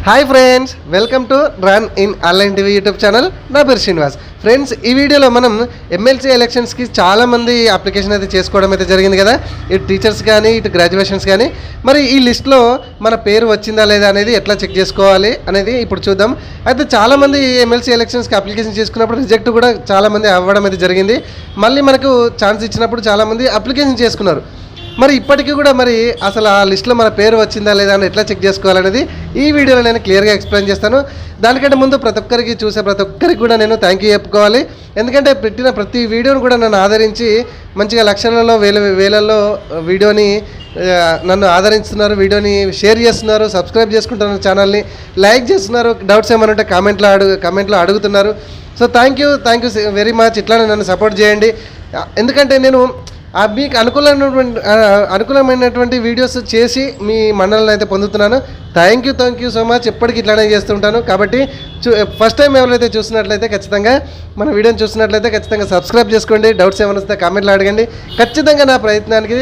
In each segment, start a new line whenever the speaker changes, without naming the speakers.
Hi friends, welcome to run in online TV YouTube channel. నా పేరు Srinivas. Friends, ఈ వీడియోలో మనం ఎమ్మెల్సీ ఎలక్షన్స్కి చాలామంది అప్లికేషన్ అయితే చేసుకోవడం అయితే జరిగింది కదా, ఇటు టీచర్స్ కానీ ఇటు గ్రాడ్యుయేషన్స్ కానీ. మరి ఈ లిస్ట్లో మన పేరు వచ్చిందా లేదా అనేది ఎట్లా చెక్ చేసుకోవాలి అనేది ఇప్పుడు చూద్దాం. అయితే చాలామంది ఎమ్మెల్సీ ఎలక్షన్స్కి అప్లికేషన్ చేసుకున్నప్పుడు రిజెక్ట్ కూడా చాలామంది అవ్వడం అయితే జరిగింది. మళ్ళీ మనకు ఛాన్స్ ఇచ్చినప్పుడు చాలామంది అప్లికేషన్ చేసుకున్నారు. మరి ఇప్పటికీ కూడా మరి అసలు ఆ లిస్ట్లో మన పేరు వచ్చిందా లేదా అని ఎట్లా చెక్ చేసుకోవాలనేది ఈ వీడియోలో నేను క్లియర్గా ఎక్స్ప్లెయిన్ చేస్తాను. దానికంటే ముందు ప్రతి ఒక్కరికి కూడా నేను థ్యాంక్ యూ చెప్పుకోవాలి. ఎందుకంటే పెట్టిన ప్రతి వీడియోను కూడా నన్ను ఆదరించి మంచిగా లక్షలలో వేలల్లో వీడియోని నన్ను ఆదరిస్తున్నారు, వీడియోని షేర్ చేస్తున్నారు, సబ్స్క్రైబ్ చేసుకుంటున్నారు, ఛానల్ని లైక్ చేస్తున్నారు, డౌట్స్ ఏమైనా ఉంటే కామెంట్లో అడుగుతున్నారు. So thank you very much. ఇట్లానే నన్ను సపోర్ట్ చేయండి. ఎందుకంటే నేను మీకు అనుకూలమైనటువంటి వీడియోస్ చేసి మీ మన్నలను అయితే పొందుతున్నాను. Thank you so much. ఎప్పటికీ ఇట్లానే చేస్తుంటాను. కాబట్టి ఫస్ట్ టైం ఎవరైతే చూసినట్లయితే ఖచ్చితంగా మన వీడియోని చూసినట్లయితే ఖచ్చితంగా సబ్స్క్రైబ్ చేసుకోండి. డౌట్స్ ఏమైనా వస్తే కామెంట్లో అడగండి. ఖచ్చితంగా నా ప్రయత్నానికి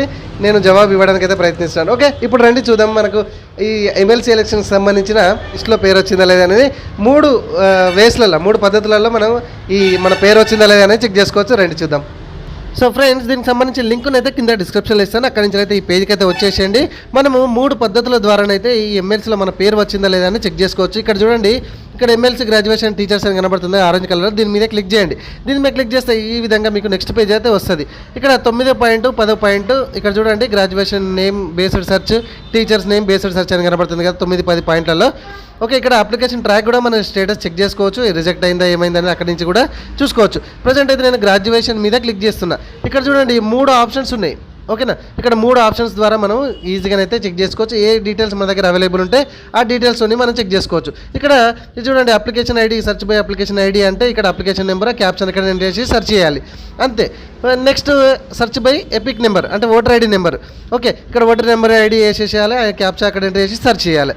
నేను జవాబు ఇవ్వడానికి అయితే ప్రయత్నిస్తాను. ఓకే, ఇప్పుడు రండి చూద్దాం మనకు ఈ ఎమ్మెల్సీ ఎలక్షన్కి సంబంధించిన లిస్ట్లో పేరు వచ్చిందా లేదా అనేది మూడు పద్ధతులలో మనం మన పేరు వచ్చిందా లేదా అనేది చెక్ చేసుకోవచ్చు. రండి చూద్దాం. సో ఫ్రెండ్స్, దీనికి సంబంధించిన లింక్ను అయితే కింద డిస్క్రిప్షన్లో ఇస్తాను. అక్కడి నుంచి అయితే ఈ పేజ్కి అయితే వచ్చేసేయండి. మనము 3 పద్ధతుల ద్వారానైతే ఈ ఎమ్మెల్సీలో మన పేరు వచ్చిందా లేదా అని చెక్ చేసుకోవచ్చు. ఇక్కడ చూడండి, ఇక్కడ ఎమ్మెల్సీ గ్రాడ్యుయేషన్ టీచర్స్ అని కనబడుతుంది ఆరెంజ్ కలర్. దీని మీద క్లిక్ చేయండి. దీని మీద క్లిక్ చేస్తే ఈ విధంగా మీకు నెక్స్ట్ పేజ్ అయితే వస్తుంది. ఇక్కడ 9వ పాయింట్ 10వ పాయింట్ ఇక్కడ చూడండి, graduation name based search, teachers name based search అని కనబడుతుంది కదా 9-10 పాయింట్లలో. ఓకే, ఇక్కడ అప్లికేషన్ ట్రాక్ కూడా మన స్టేటస్ చెక్ చేసుకోవచ్చు. రిజెక్ట్ అయిందా ఏమైందని అక్కడి నుంచి కూడా చూసుకోవచ్చు. ప్రజెంట్ అయితే నేను గ్రాడ్యుయేషన్ మీద క్లిక్ చేస్తున్నా. ఇక్కడ చూడండి 3 ఆప్షన్స్ ఉన్నాయి. ఓకేనా, ఇక్కడ 3 ఆప్షన్స్ ద్వారా మనం ఈజీగా అయితే చెక్ చేసుకోవచ్చు. ఏ డీటెయిల్స్ మన దగ్గర అవైలబుల్ ఉంటే ఆ డీటెయిల్స్ మనం చెక్ చేసుకోవచ్చు. ఇక్కడ చూడండి, application ID, search by application ID అంటే ఇక్కడ అప్లికేషన్ నెంబర్ క్యాప్షన్ ఇక్కడ ఎంటర్ చేసి సెర్చ్ చేయాలి అంతే. Next search by epic number అంటే ఓటర్ ఐడి నెంబర్. ఓకే, ఇక్కడ ఓటర్ నెంబర్ ఐడి వేసేసేయాలి, క్యాప్షన్ అక్కడ ఎంటర్ చేసి సెర్చ్ చేయాలి.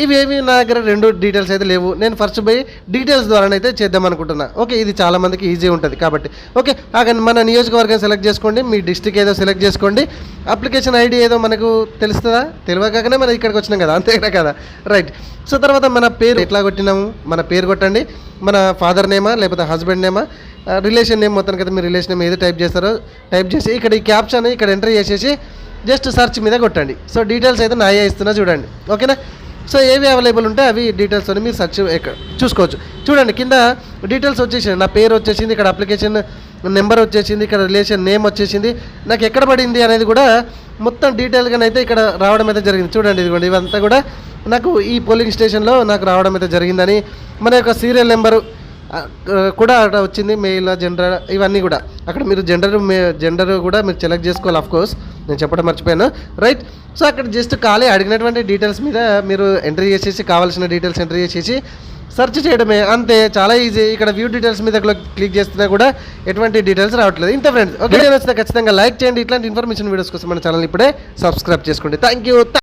ఇవేమి నా దగ్గర 2 డీటెయిల్స్ అయితే లేవు. నేను ఫస్ట్ బై డీటెయిల్స్ ద్వారానైతే చేద్దాం అనుకుంటున్నా. ఓకే, ఇది చాలామందికి ఈజీ ఉంటుంది కాబట్టి. ఓకే, మన నియోజకవర్గం సెలెక్ట్ చేసుకోండి, మీ డిస్ట్రిక్ట్ ఏదో సెలెక్ట్ చేసుకోండి. అప్లికేషన్ ఐడి ఏదో మనకు తెలుస్తుందా, తెలియకనే మనం ఇక్కడికి వచ్చినాం కదా, అంతేనా కదా, రైట్. సో తర్వాత మన పేరు ఎట్లా కొట్టినాము, మన పేరు కొట్టండి. మన ఫాదర్ నేమా లేకపోతే హస్బెండ్ నేమా, రిలేషన్ నేమ్ మొత్తానికి అయితే మీరు రిలేషన్ నేమ్ ఏదో టైప్ చేస్తారో టైప్ చేసి ఇక్కడ ఈ క్యాప్షన్ ఇక్కడ ఎంటర్ చేసేసి జస్ట్ సెర్చ్ మీద కొట్టండి. సో డీటెయిల్స్ అయితే నాయే ఇస్తున్నా చూడండి. ఓకేనా, సో ఏవి అవైలబుల్ ఉంటే అవి డీటెయిల్స్ అని మీరు సెర్చ్ ఇక్కడ చూసుకోవచ్చు. చూడండి, కింద డీటెయిల్స్ వచ్చేసింది. నా పేరు వచ్చేసింది, ఇక్కడ అప్లికేషన్ నెంబర్ వచ్చేసింది, ఇక్కడ రిలేషన్ నేమ్ వచ్చేసింది, నాకు ఎక్కడ పడింది అనేది కూడా మొత్తం డీటెయిల్గానైతే ఇక్కడ రావడం అయితే జరిగింది. చూడండి, ఇదిగోండి, ఇవంతా కూడా నాకు ఈ పోలింగ్ స్టేషన్లో నాకు రావడం అయితే జరిగిందని. మన యొక్క సీరియల్ నెంబరు కూడా అక్కడ వచ్చింది, మెయిల్, జెండర్, ఇవన్నీ కూడా అక్కడ మీరు జెండర్ కూడా మీరు సెలెక్ట్ చేసుకోవాలి. ఆఫ్కోర్స్ నేను చెప్పడం మర్చిపోయాను, రైట్. సో అక్కడ జస్ట్ ఖాళీ అడిగినటువంటి డీటెయిల్స్ మీద మీరు ఎంట్రీ చేసేసి కావాల్సిన డీటెయిల్స్ ఎంట్రీ చేసేసి సెర్చ్ చేయడమే, అంతే, చాలా ఈజీ. ఇక్కడ వ్యూ డీటెయిల్స్ మీద క్లిక్ చేస్తున్నా కూడా ఎటువంటి డీటెయిల్స్ రావట్లేదు. ఇంత ఫ్రెండ్స్, ఓకే, నచ్చితే ఖచ్చితంగా లైక్ చేయండి. ఇట్లాంటి ఇన్ఫర్మేషన్ వీడియోస్ కోసం మన ఛానల్ ఇప్పుడే సబ్స్క్రైబ్ చేసుకోండి. Thank you.